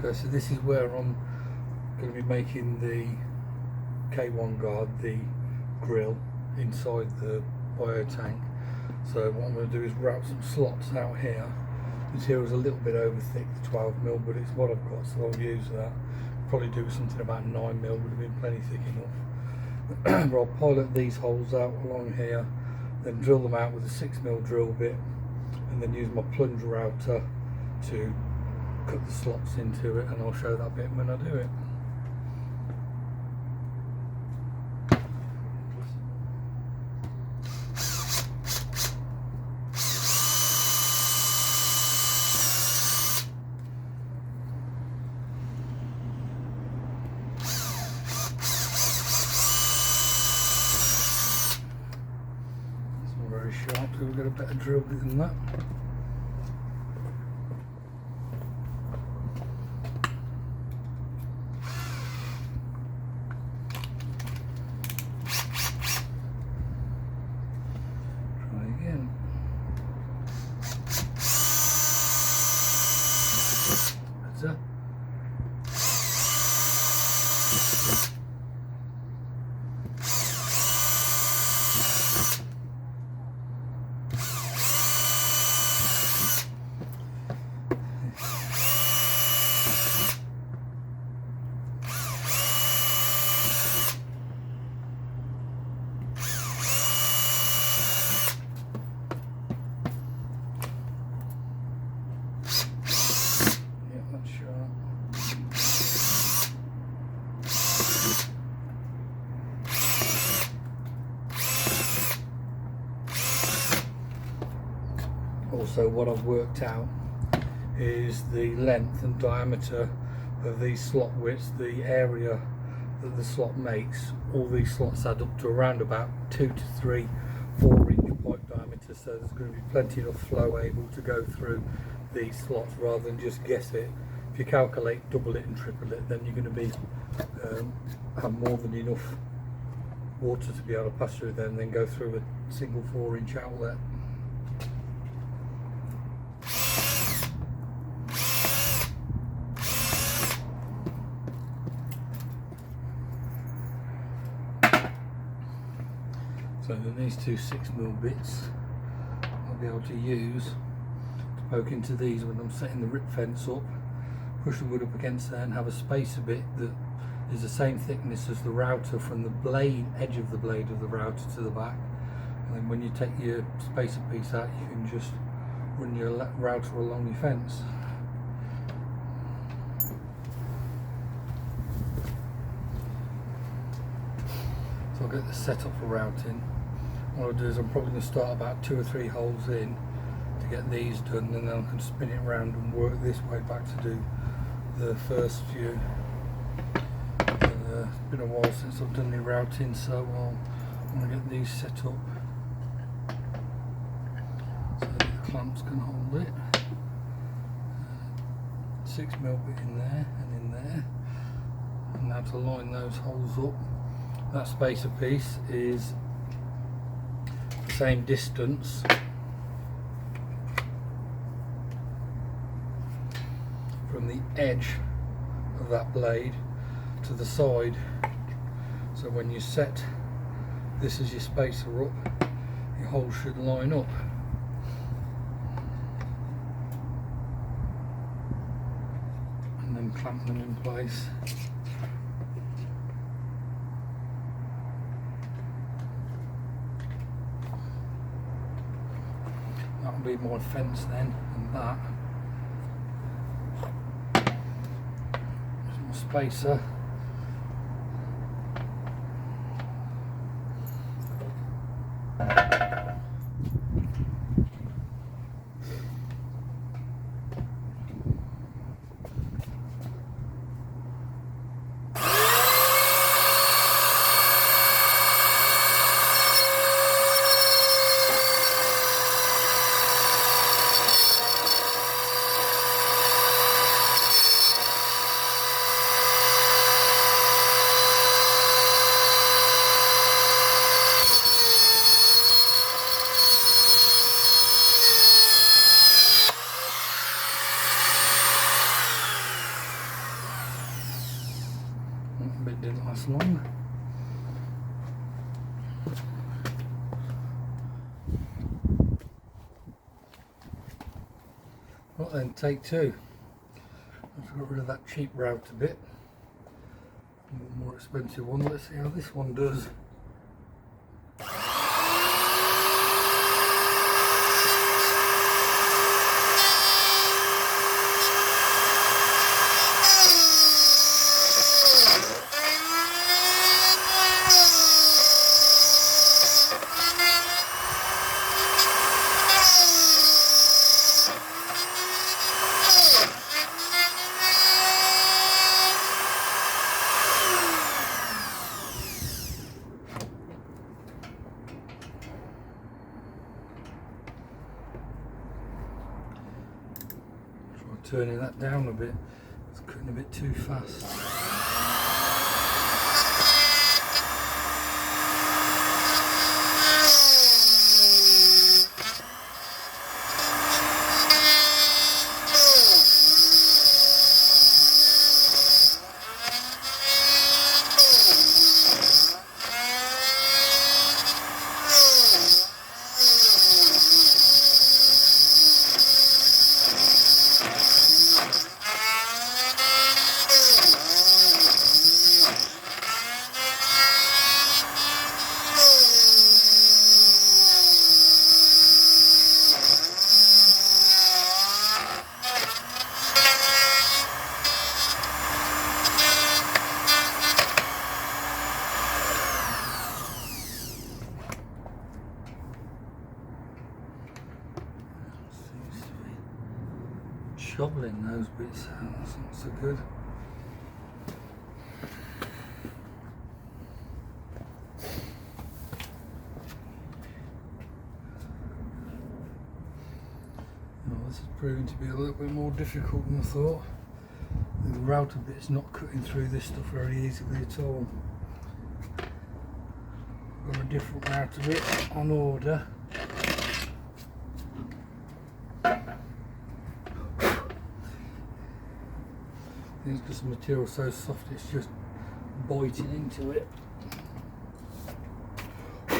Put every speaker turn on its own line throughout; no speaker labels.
Okay, so this is where I'm going to be making the K1 guard, the grill inside the bio tank. So what I'm going to do is route some slots out here. The material's a little bit over thick, the 12mm, but it's what I've got, so I'll use that. Probably do something about 9mm, would have been plenty thick enough. But I'll pilot these holes out along here, then drill them out with a 6mm drill bit, and then use my plunge router to cut the slots into it, and I'll show that bit when I do it. Very sharp, so we've got a better drill bit than that. Try again. Better. Also, what I've worked out is the length and diameter of these slot widths, the area that the slot makes. All these slots add up to around about 2 to 3 4-inch pipe diameter, so there's going to be plenty of flow able to go through these slots rather than just guess it. If you calculate double it and triple it, then you're going to be have more than enough water to be able to pass through there and then go through a single 4-inch outlet. So then these two 6mm bits I'll be able to use to poke into these when I'm setting the rip fence up, push the wood up against there and have a spacer bit that is the same thickness as the router from the blade, edge of the blade of the router to the back. And then when you take your spacer piece out, you can just run your router along your fence. So I'll get the setup for routing. What I'll do is I'm probably going to start about 2 or 3 holes in to get these done, and then I can spin it around and work this way back to do the first few. It's been a while since I've done any routing, so I'm going to get these set up so that the clamps can hold it. 6mm bit in there and in there, and now to line those holes up. That spacer piece is the same distance from the edge of that blade to the side, so when you set this as your spacer up, your holes should line up. And then clamp them in place. That'll be my fence then, and that is my spacer. Right then, take two. I've got rid of that cheap router bit. A more expensive one. Let's see how this one does. Turning that down a bit, it's cutting a bit too fast. Shoveling those bits out, that's not so good. Well, this is proving to be a little bit more difficult than I thought. The router bit's not cutting through this stuff very easily at all. Got a different router bit on order. It's because the material's so soft it's just biting into it. So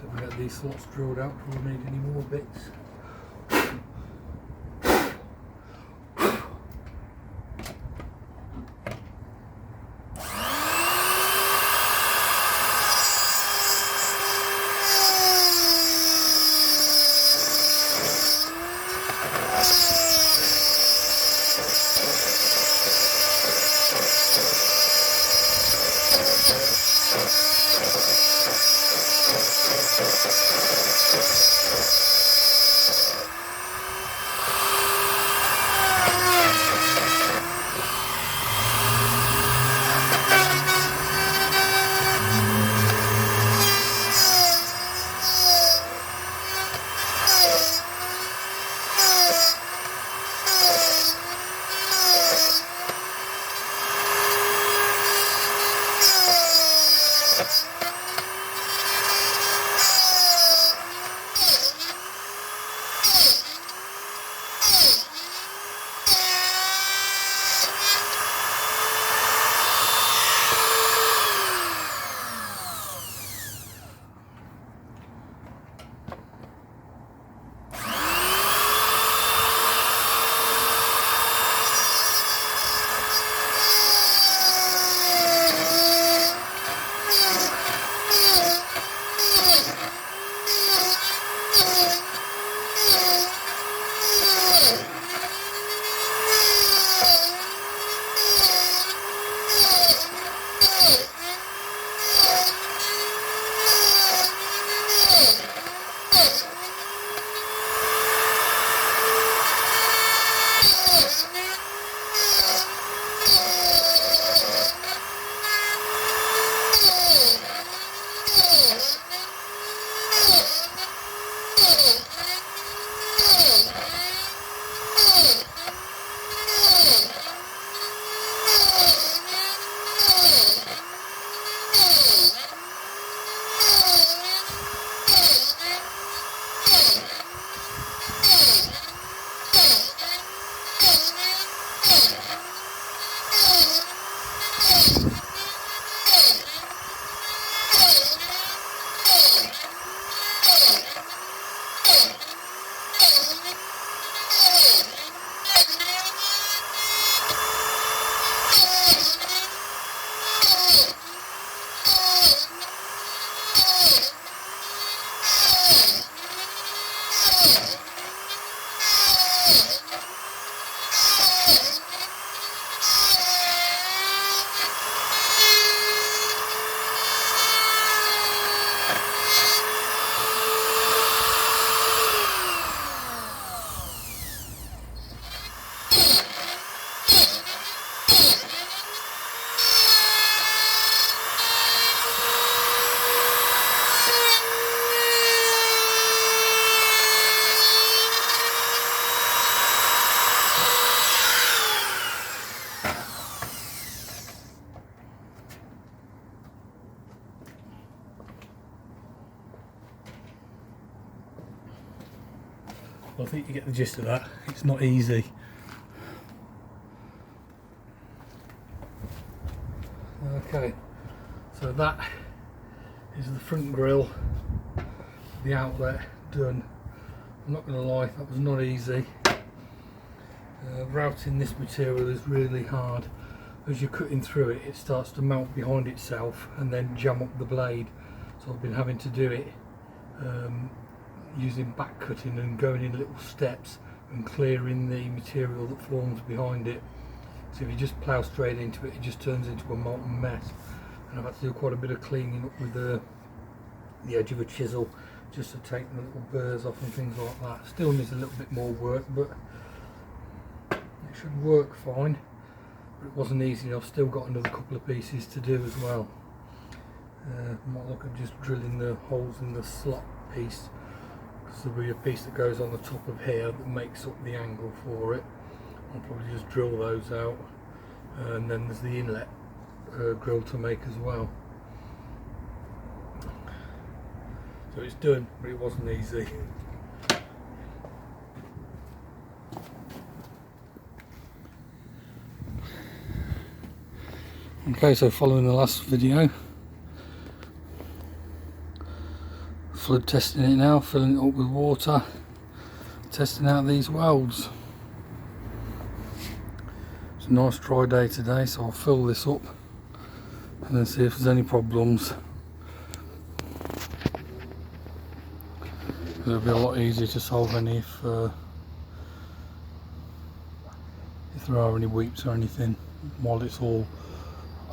if we get these slots drilled out, we'll need any more bits. I think you get the gist of that. It's not easy. Okay, so that is the front grille, the outlet done. I'm not going to lie, that was not easy. Routing this material is really hard. As you're cutting through it, it starts to melt behind itself and then jam up the blade. So I've been having to do it using back cutting and going in little steps and clearing the material that forms behind it. So if you just plough straight into it, it just turns into a molten mess. And I've had to do quite a bit of cleaning up with the edge of a chisel just to take the little burrs off and things like that. Still needs a little bit more work, but it should work fine. But it wasn't easy. I've still got another couple of pieces to do as well. I might look at just drilling the holes in the slot piece, because there'll be a piece that goes on the top of here that makes up the angle for it. I'll probably just drill those out, and then there's the inlet grill to make as well. So it's done, but it wasn't easy. Okay, so following the last video, flood testing it now, filling it up with water, testing out these welds. It's a nice dry day today, so I'll fill this up and then see if there's any problems. It'll be a lot easier to solve any if there are any weeps or anything while it's all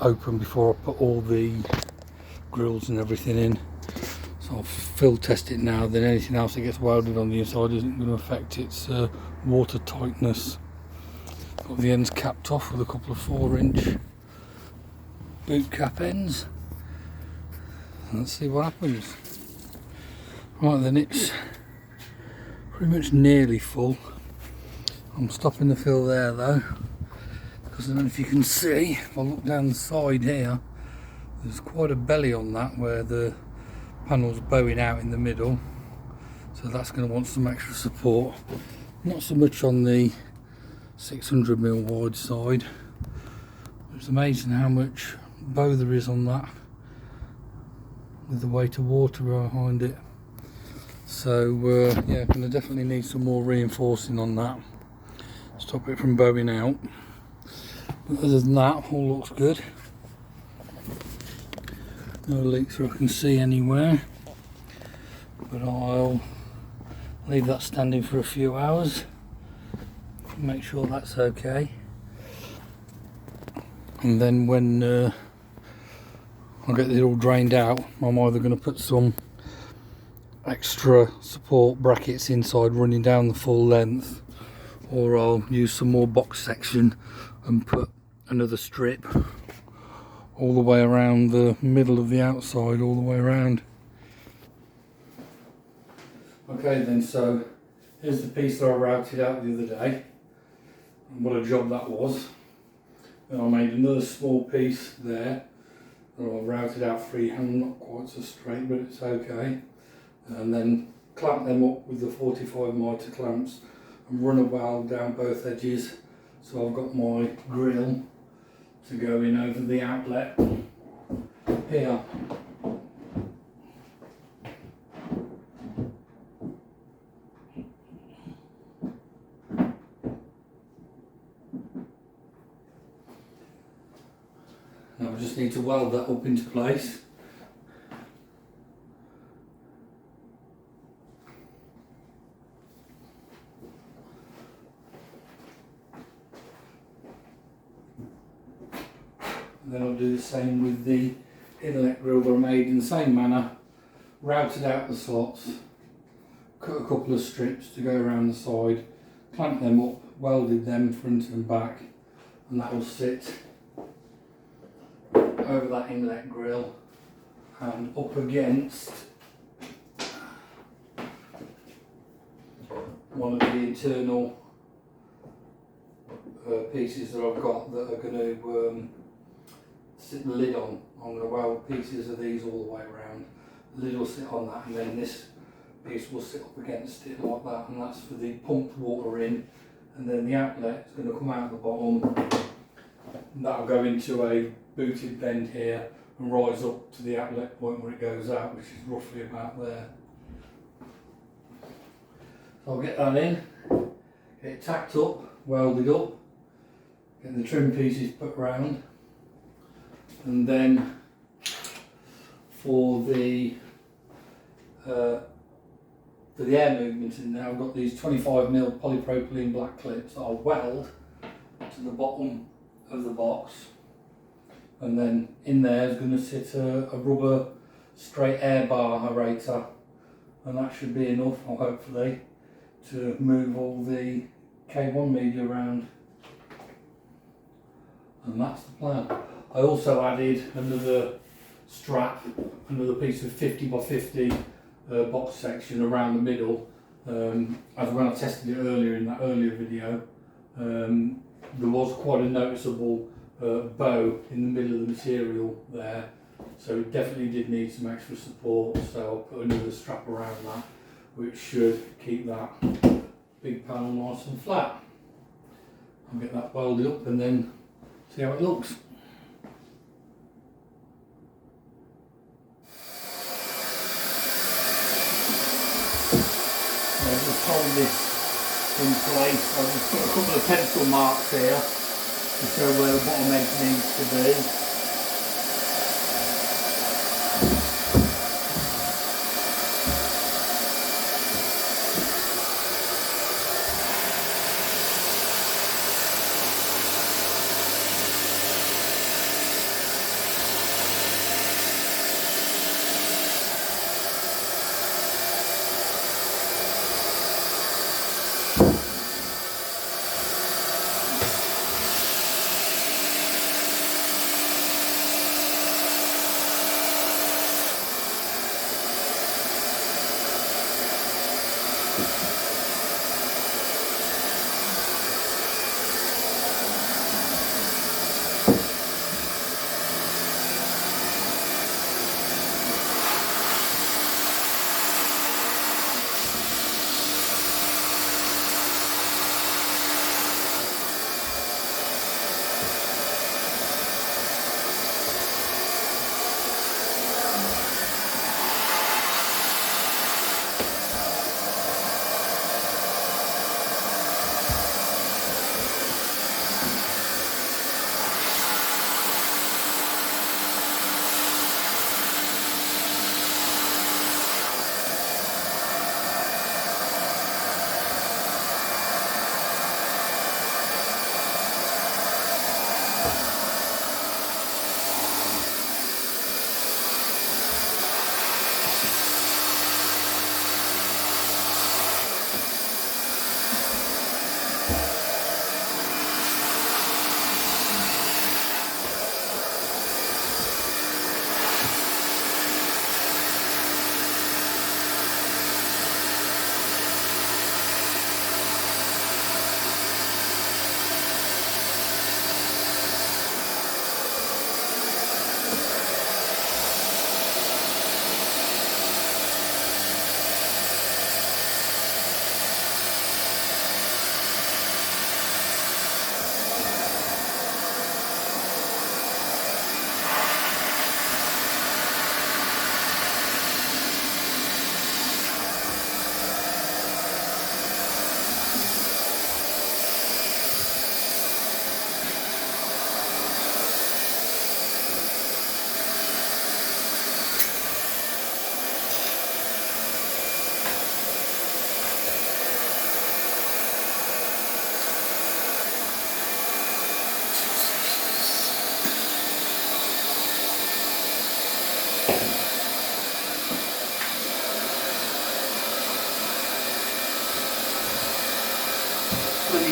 open before I put all the grills and everything in. So I'll fill test it now, then anything else that gets welded on the inside isn't going to affect its water tightness. Got the ends capped off with a couple of 4-inch boot cap ends. Let's see what happens. Right then, it's pretty much nearly full. I'm stopping the fill there though, because I don't know if you can see, if I look down the side here, there's quite a belly on that where the panel's bowing out in the middle, so that's going to want some extra support. Not so much on the 600mm wide side. It's amazing how much bow there is on that with the weight of water behind it. So yeah, going to definitely need some more reinforcing on that, stop it from bowing out. But other than that, all looks good. No leaks that I can see anywhere, but I'll leave that standing for a few hours, make sure that's okay, and then when I get it all drained out, I'm either going to put some extra support brackets inside running down the full length, or I'll use some more box section and put another strip all the way around the middle of the outside, all the way around. Okay then, so here's the piece that I routed out the other day, and what a job that was. And I made another small piece there that I routed out freehand, not quite so straight, but it's okay. And then clamp them up with the 45 mitre clamps and run a weld down both edges. So I've got my grill to go in over the outlet here. Now I just need to weld that up into place. And then I'll do the same with the inlet grill that I made in the same manner. Routed out the slots, cut a couple of strips to go around the side, clamped them up, welded them front and back, and that will sit over that inlet grill and up against one of the internal pieces that I've got that are going to sit the lid on. I'm going to weld pieces of these all the way around. The lid will sit on that, and then this piece will sit up against it like that, and that's for the pumped water in, and then the outlet is going to come out the bottom, and that'll go into a booted bend here and rise up to the outlet point where it goes out, which is roughly about there. So I'll get that in, get it tacked up, welded up, get the trim pieces put round, and then for the air movement in there, I've got these 25mm polypropylene black clips that I'll weld to the bottom of the box, and then in there is going to sit a rubber straight air bar aerator, and that should be enough, hopefully, to move all the K1 media around, and that's the plan. I also added another strap, another piece of 50 by 50 box section around the middle, as when I tested it earlier in that earlier video. There was quite a noticeable bow in the middle of the material there, so it definitely did need some extra support, so I'll put another strap around that, which should keep that big panel nice and flat. I'll get that welded up and then see how it looks. I'll just hold this in place. I've just put a couple of pencil marks here to show where the bottom edge needs to be.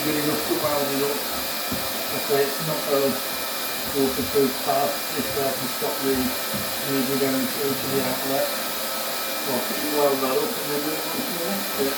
Good enough to weld it up. Okay, it's not a waterproof pad. This way I can stop the media going through to the outlet. So I'll quickly weld that up and then move on to the next bit.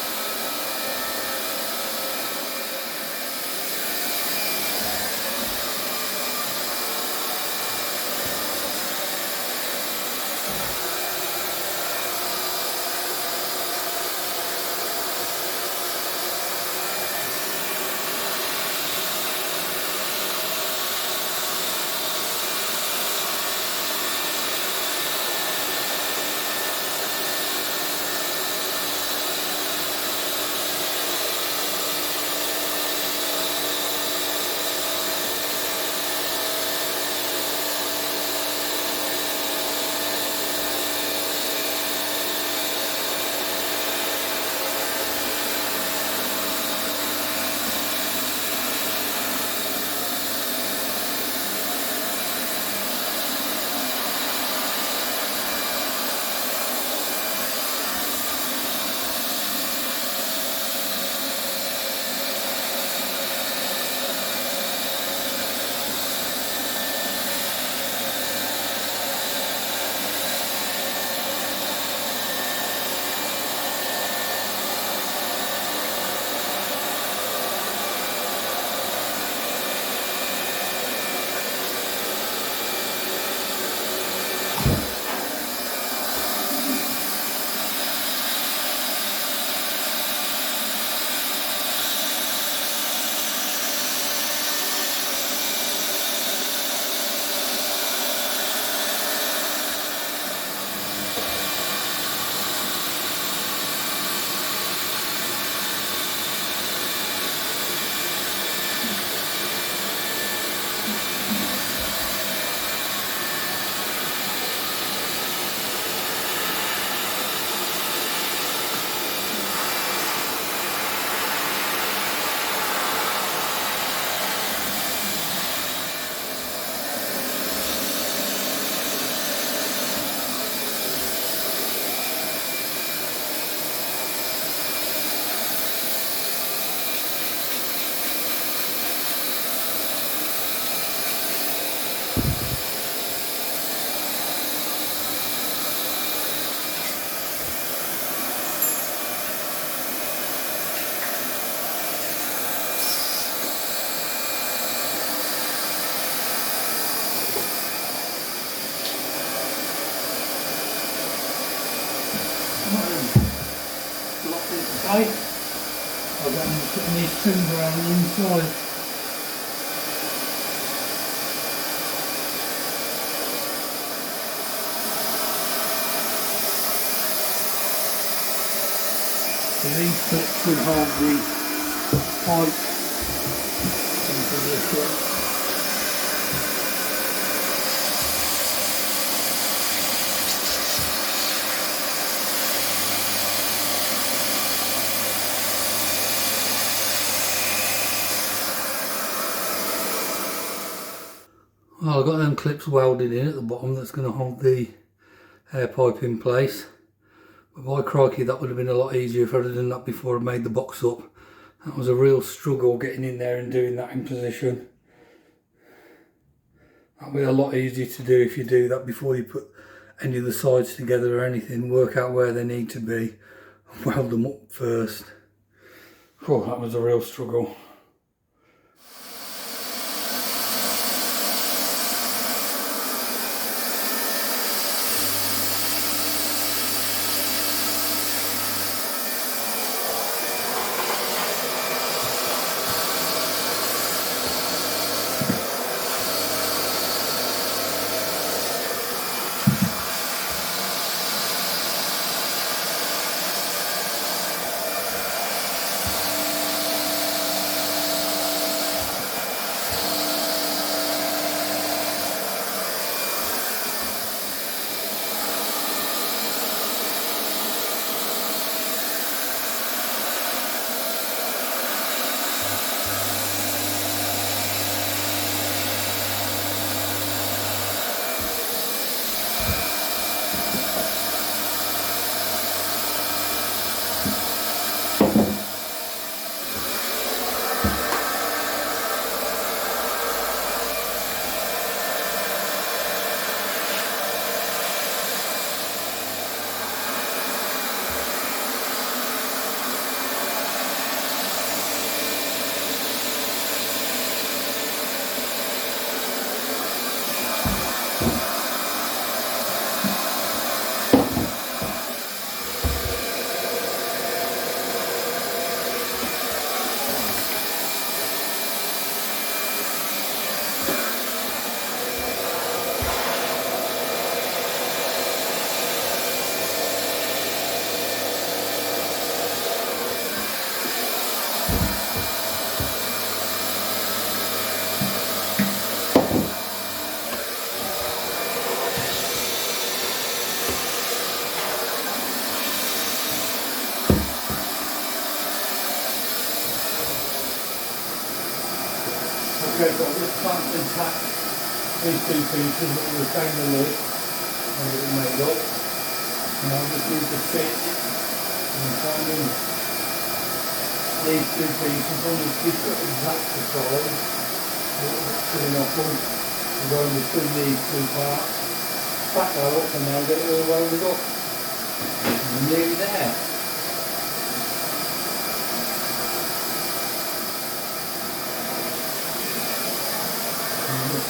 way. I'll go and put these trims around the inside. So these clips should hold the pipe into this one. Well, I've got them clips welded in at the bottom that's going to hold the air pipe in place. But by crikey, that would have been a lot easier if I'd have done that before I made the box up. That was a real struggle getting in there and doing that in position. That'll be a lot easier to do if you do that before you put any of the sides together or anything. Work out where they need to be and weld them up first. Oh, that was a real struggle. Okay, so I've just clamped and tacked these two pieces that will retain the lid and it made up. And I'll just use the fit and finding these two pieces on the exact size, a little bit thin off them, and go in between these two parts, stack that up and now get it all welded up. And we're nearly there.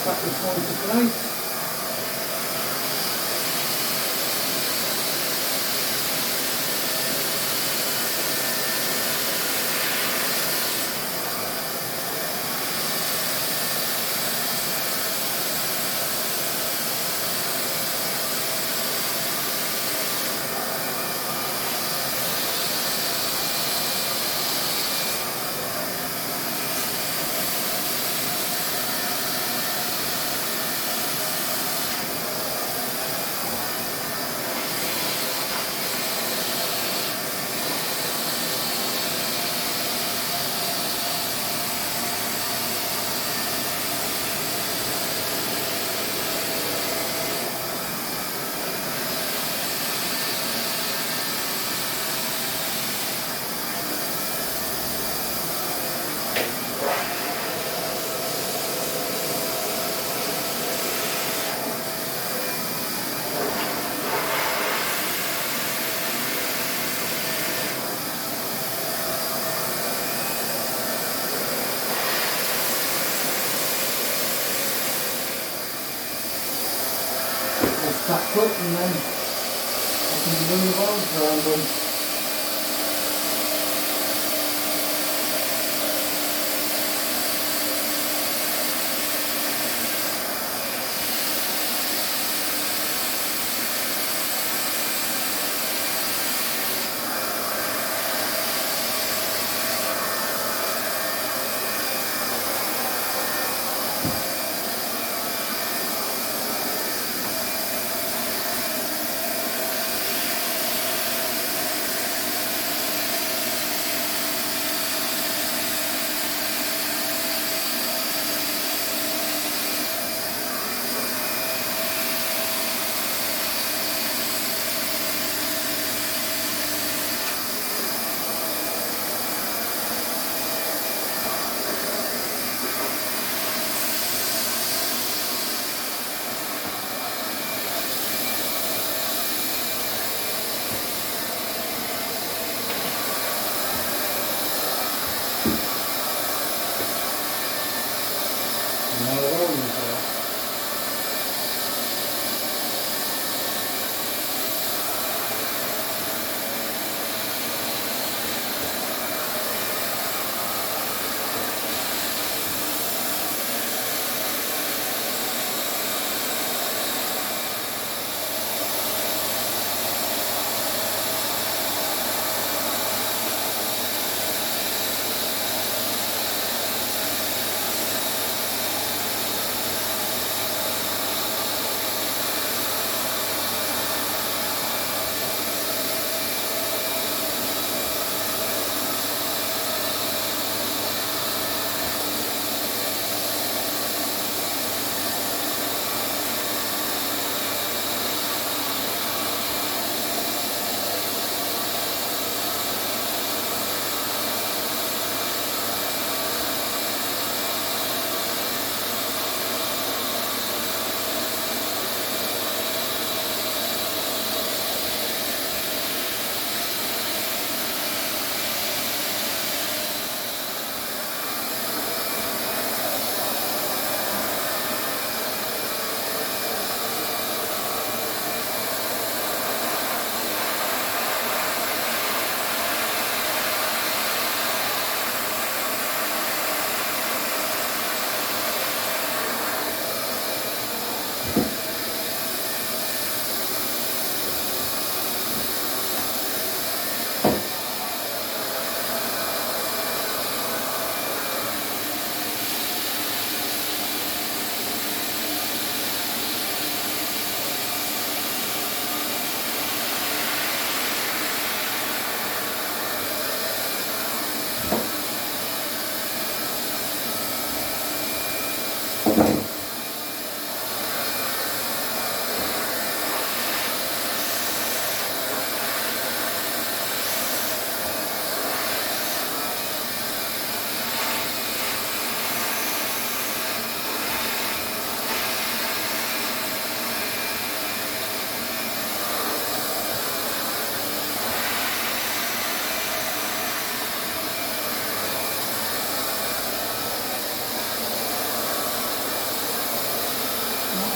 Back this one to place. Stacked up and then I can move on around them.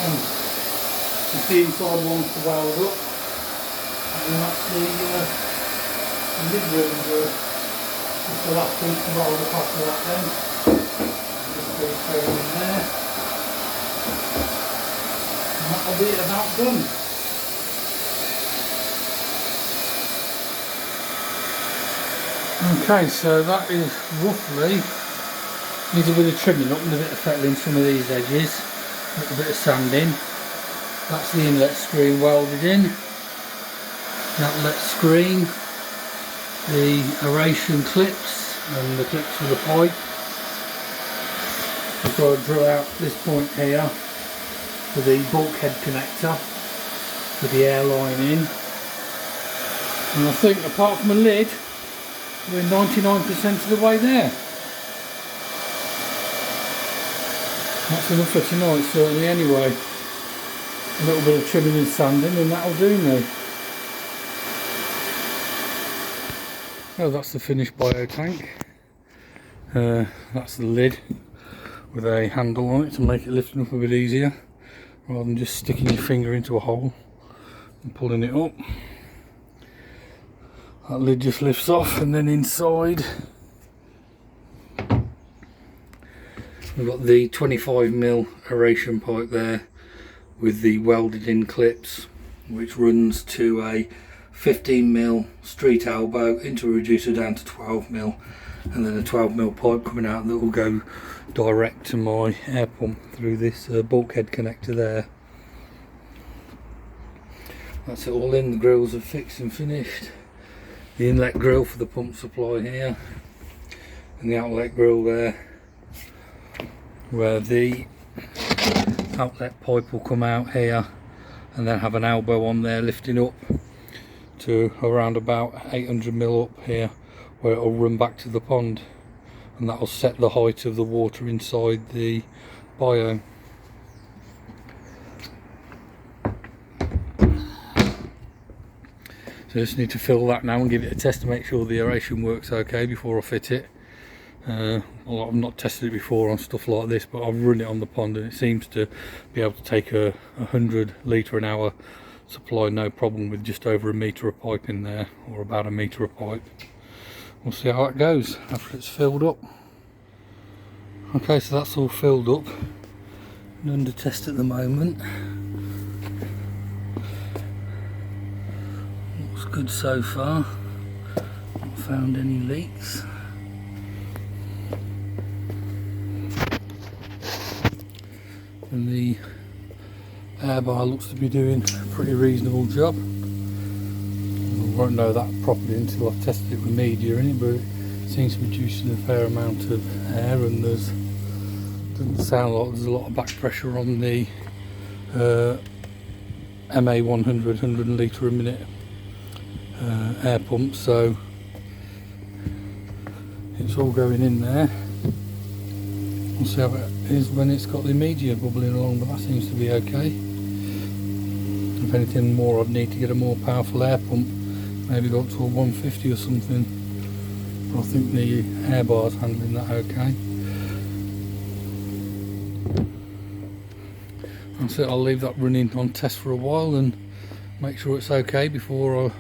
And it's the inside one to weld up, and that's the lid rooms are just the last piece to weld up after that then. Just go straight in there. And that'll be about done. Okay, so that is roughly, needs a bit of trimming up and a bit of fettling some of these edges, a little bit of sanding. That's the inlet screen welded in, the outlet screen, the aeration clips and the clips for the pipe. I've got to drill out this point here for the bulkhead connector for the airline in, and I think apart from a lid we're 99% of the way there. That's enough for tonight certainly anyway. A little bit of trimming and sanding and that'll do me. Oh, that's the finished bio tank. That's the lid with a handle on it to make it lifting up a bit easier rather than just sticking your finger into a hole and pulling it up. That lid just lifts off, and then inside we've got the 25mm aeration pipe there with the welded in clips, which runs to a 15mm street elbow into a reducer down to 12mm, and then a 12mm pipe coming out that will go direct to my air pump through this bulkhead connector there. That's it all in. The grills are fixed and finished. The inlet grill for the pump supply here, and the outlet grill there, where the outlet pipe will come out here and then have an elbow on there lifting up to around about 800mm up here, where it will run back to the pond, and that will set the height of the water inside the bio. So I just need to fill that now and give it a test to make sure the aeration works okay before I fit it. Well, I've not tested it before on stuff like this, but I've run it on the pond and it seems to be able to take a 100 litre an hour supply no problem with just over a metre of pipe in there, or about a metre of pipe. We'll see how that goes after it's filled up. Okay, so that's all filled up and under test at the moment. Looks good so far. Not found any leaks. And the air bar looks to be doing a pretty reasonable job. I won't know that properly until I've tested it with media in it, but it seems to be producing a fair amount of air, and doesn't sound like there's a lot of back pressure on the MA 100 litre a minute air pump, so it's all going in there. We'll see how it is when it's got the media bubbling along, but that seems to be okay. If anything more, I'd need to get a more powerful air pump, maybe go up to a 150 or something, but I think the air bar's handling that okay. That's it, I'll leave that running on test for a while and make sure it's okay before I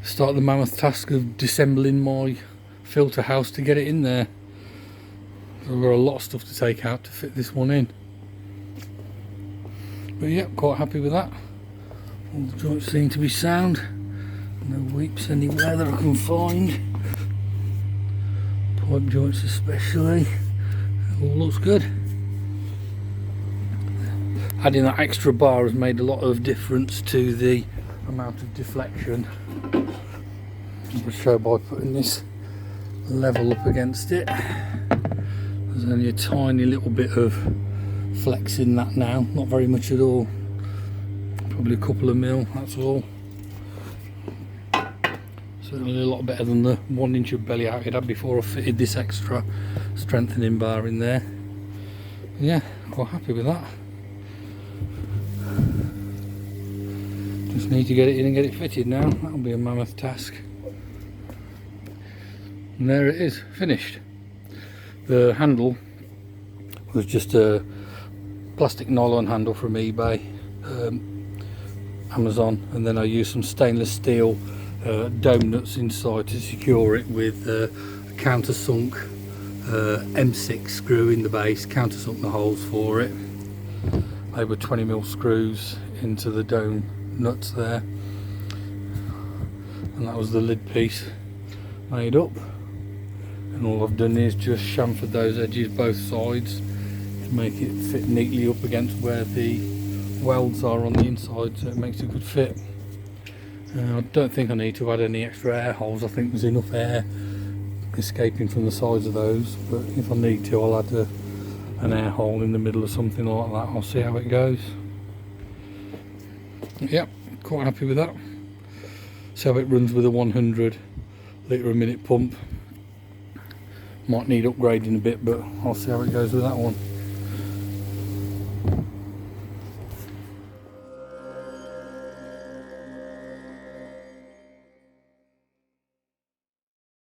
start the mammoth task of disassembling my filter house to get it in there. I've got a lot of stuff to take out to fit this one in. But yeah, quite happy with that. All the joints seem to be sound. No weeps anywhere that I can find. Pipe joints especially. It all looks good. Adding that extra bar has made a lot of difference to the amount of deflection. I'll show by putting this level up against it. There's only a tiny little bit of flex in that now, not very much at all, probably a couple of mil, that's all. Certainly a lot better than the 1 inch of belly out it had before I fitted this extra strengthening bar in there. Yeah, quite happy with that. Just need to get it in and get it fitted now. That'll be a mammoth task. And there it is, finished. The handle was just a plastic nylon handle from eBay, Amazon, and then I used some stainless steel dome nuts inside to secure it with a countersunk M6 screw in the base, countersunk the holes for it. They were 20mm screws into the dome nuts there, and that was the lid piece made up. And all I've done is just chamfered those edges both sides to make it fit neatly up against where the welds are on the inside, so it makes a good fit. I don't think I need to add any extra air holes. I think there's enough air escaping from the sides of those, but if I need to, I'll add an air hole in the middle or something like that. I'll see how it goes. Yep, quite happy with that. So it runs with a 100 litre a minute pump. Might need upgrading a bit, but I'll see how it goes with that one.